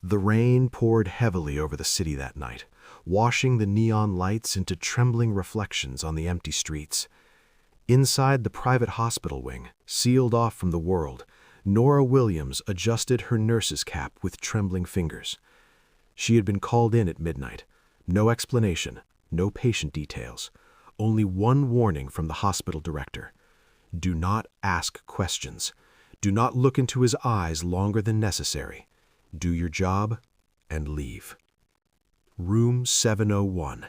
The rain poured heavily over the city that night, washing the neon lights into trembling reflections on the empty streets. Inside the private hospital wing, sealed off from the world, Nora Williams adjusted her nurse's cap with trembling fingers. She had been called in at midnight. No explanation, no patient details, only one warning from the hospital director. Do not ask questions. Do not look into his eyes longer than necessary. Do your job and leave. Room 701.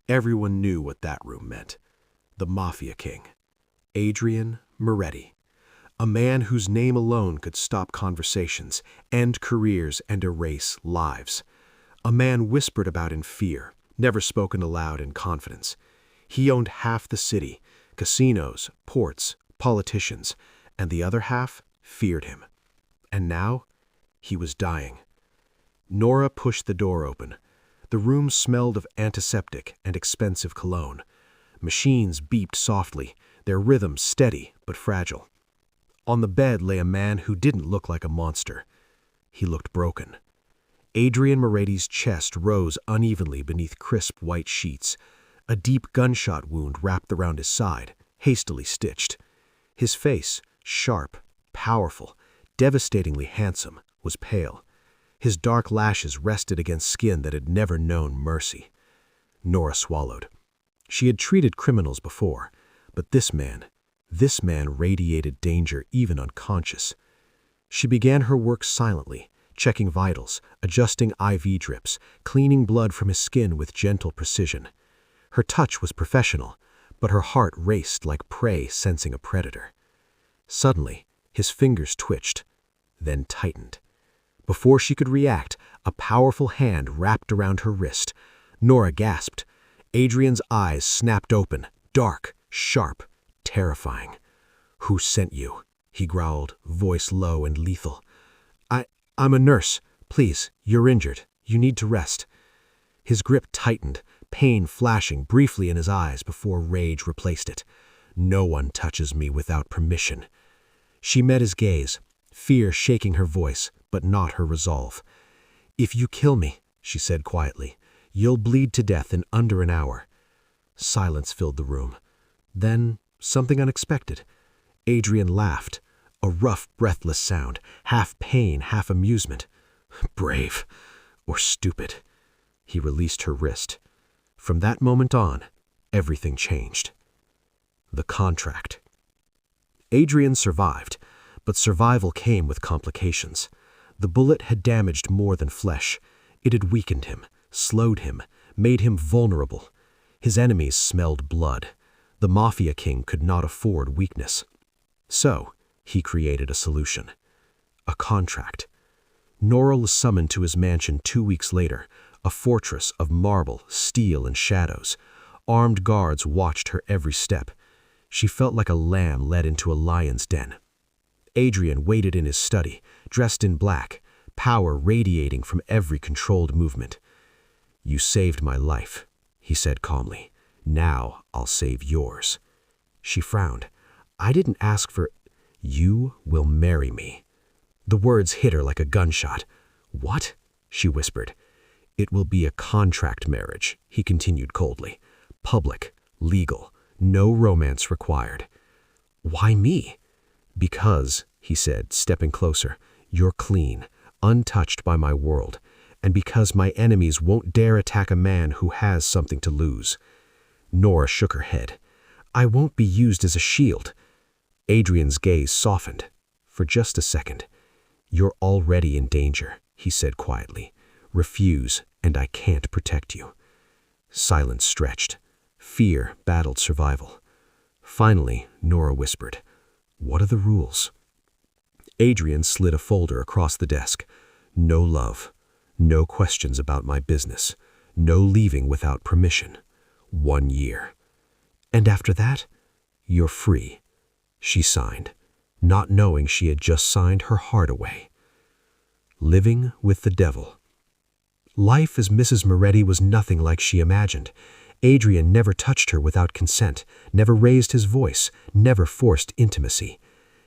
Everyone knew what that room meant. The Mafia King, Adrian Moretti, a man whose name alone could stop conversations, end careers, and erase lives. A man whispered about in fear, never spoken aloud in confidence. He owned half the city, casinos, ports, politicians, and the other half feared him. And now, he was dying. Nora pushed the door open. The room smelled of antiseptic and expensive cologne. Machines beeped softly, their rhythm steady but fragile. On the bed lay a man who didn't look like a monster. He looked broken. Adrian Moretti's chest rose unevenly beneath crisp white sheets. A deep gunshot wound wrapped around his side, hastily stitched. His face, sharp, powerful, devastatingly handsome, was pale. His dark lashes rested against skin that had never known mercy. Nora swallowed. She had treated criminals before, but this man radiated danger even unconscious. She began her work silently, checking vitals, adjusting IV drips, cleaning blood from his skin with gentle precision. Her touch was professional, but her heart raced like prey sensing a predator. Suddenly, his fingers twitched, then tightened. Before she could react, a powerful hand wrapped around her wrist. Nora gasped. Adrian's eyes snapped open, dark, sharp, terrifying. "Who sent you?" he growled, voice low and lethal. I'm a nurse. Please, you're injured. You need to rest." His grip tightened, pain flashing briefly in his eyes before rage replaced it. "No one touches me without permission." She met his gaze, fear shaking her voice, but not her resolve. "If you kill me," she said quietly, "you'll bleed to death in under an hour." Silence filled the room. Then, something unexpected. Adrian laughed, a rough, breathless sound, half pain, half amusement. Brave, or stupid. He released her wrist. From that moment on, everything changed. The contract. Adrian survived, but survival came with complications. The bullet had damaged more than flesh. It had weakened him, slowed him, made him vulnerable. His enemies smelled blood. The Mafia King could not afford weakness. So, he created a solution. A contract. Nora was summoned to his mansion 2 weeks later, a fortress of marble, steel, and shadows. Armed guards watched her every step. She felt like a lamb led into a lion's den. Adrian waited in his study, dressed in black, power radiating from every controlled movement. "You saved my life," he said calmly. "Now I'll save yours." She frowned. "I didn't ask for—" "You will marry me." The words hit her like a gunshot. "What?" she whispered. "It will be a contract marriage," he continued coldly. "Public, legal, no romance required." "Why me?" "Because," he said, stepping closer, "you're clean, untouched by my world, and because my enemies won't dare attack a man who has something to lose." Nora shook her head. "I won't be used as a shield." Adrian's gaze softened. For just a second. "You're already in danger," he said quietly. "Refuse, and I can't protect you." Silence stretched. Fear battled survival. Finally, Nora whispered, "What are the rules?" Adrian slid a folder across the desk. "No love. No questions about my business. No leaving without permission. 1 year. And after that, you're free." She signed, not knowing she had just signed her heart away. Living with the devil. Life as Mrs. Moretti was nothing like she imagined. Adrian never touched her without consent, never raised his voice, never forced intimacy.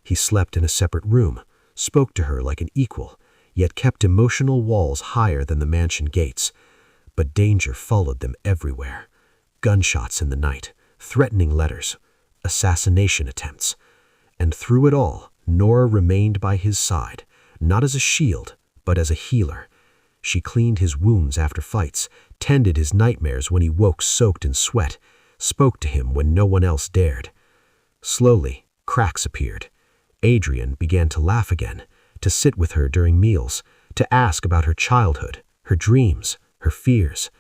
He slept in a separate room, spoke to her like an equal, yet kept emotional walls higher than the mansion gates. But danger followed them everywhere. Gunshots in the night, threatening letters, assassination attempts. And through it all, Nora remained by his side, not as a shield, but as a healer. She cleaned his wounds after fights, tended his nightmares when he woke soaked in sweat, spoke to him when no one else dared. Slowly, cracks appeared. Adrian began to laugh again, to sit with her during meals, to ask about her childhood, her dreams, her fears.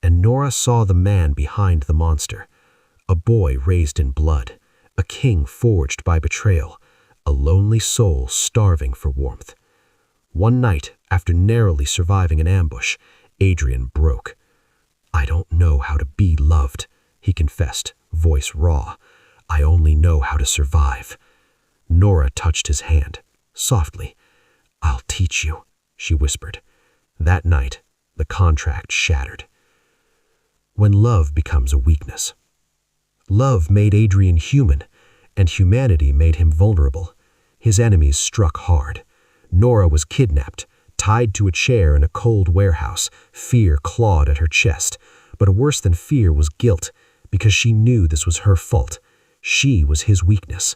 And Nora saw the man behind the monster, a boy raised in blood, a king forged by betrayal, a lonely soul starving for warmth. One night, after narrowly surviving an ambush, Adrian broke. "I don't know how to be loved," he confessed, voice raw. "I only know how to survive." Nora touched his hand, softly. "I'll teach you," she whispered. That night, the contract shattered. When love becomes a weakness. Love made Adrian human, and humanity made him vulnerable. His enemies struck hard. Nora was kidnapped, tied to a chair in a cold warehouse. Fear clawed at her chest, but worse than fear was guilt, because she knew this was her fault. She was his weakness.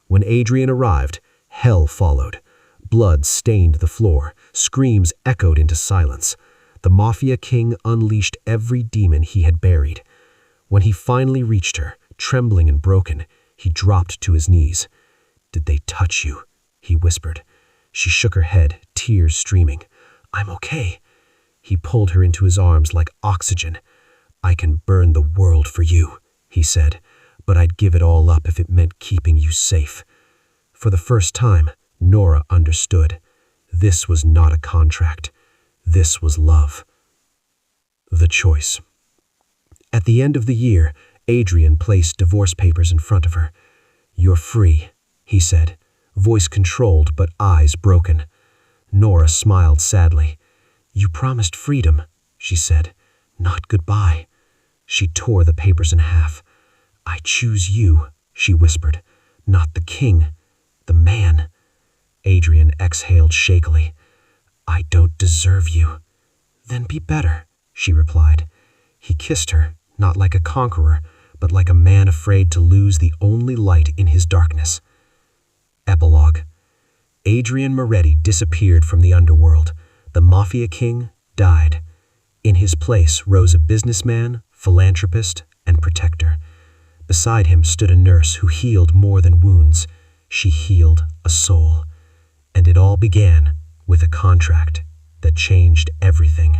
When Adrian arrived, hell followed. Blood stained the floor, screams echoed into silence. The Mafia King unleashed every demon he had buried. When he finally reached her, trembling and broken, he dropped to his knees. "Did they touch you?" he whispered. She shook her head, tears streaming. "I'm okay." He pulled her into his arms like oxygen. "I can burn the world for you," he said, "but I'd give it all up if it meant keeping you safe." For the first time, Nora understood. This was not a contract. This was love. The choice. At the end of the year, Adrian placed divorce papers in front of her. "You're free," he said, voice controlled but eyes broken. Nora smiled sadly. "You promised freedom," she said, "not goodbye." She tore the papers in half. "I choose you," she whispered, "not the king, the man." Adrian exhaled shakily. "I don't deserve you." "Then be better," she replied. He kissed her, not like a conqueror, but like a man afraid to lose the only light in his darkness. Epilogue. Adrian Moretti disappeared from the underworld. The Mafia King died. In his place rose a businessman, philanthropist, and protector. Beside him stood a nurse who healed more than wounds. She healed a soul. And it all began with a contract that changed everything.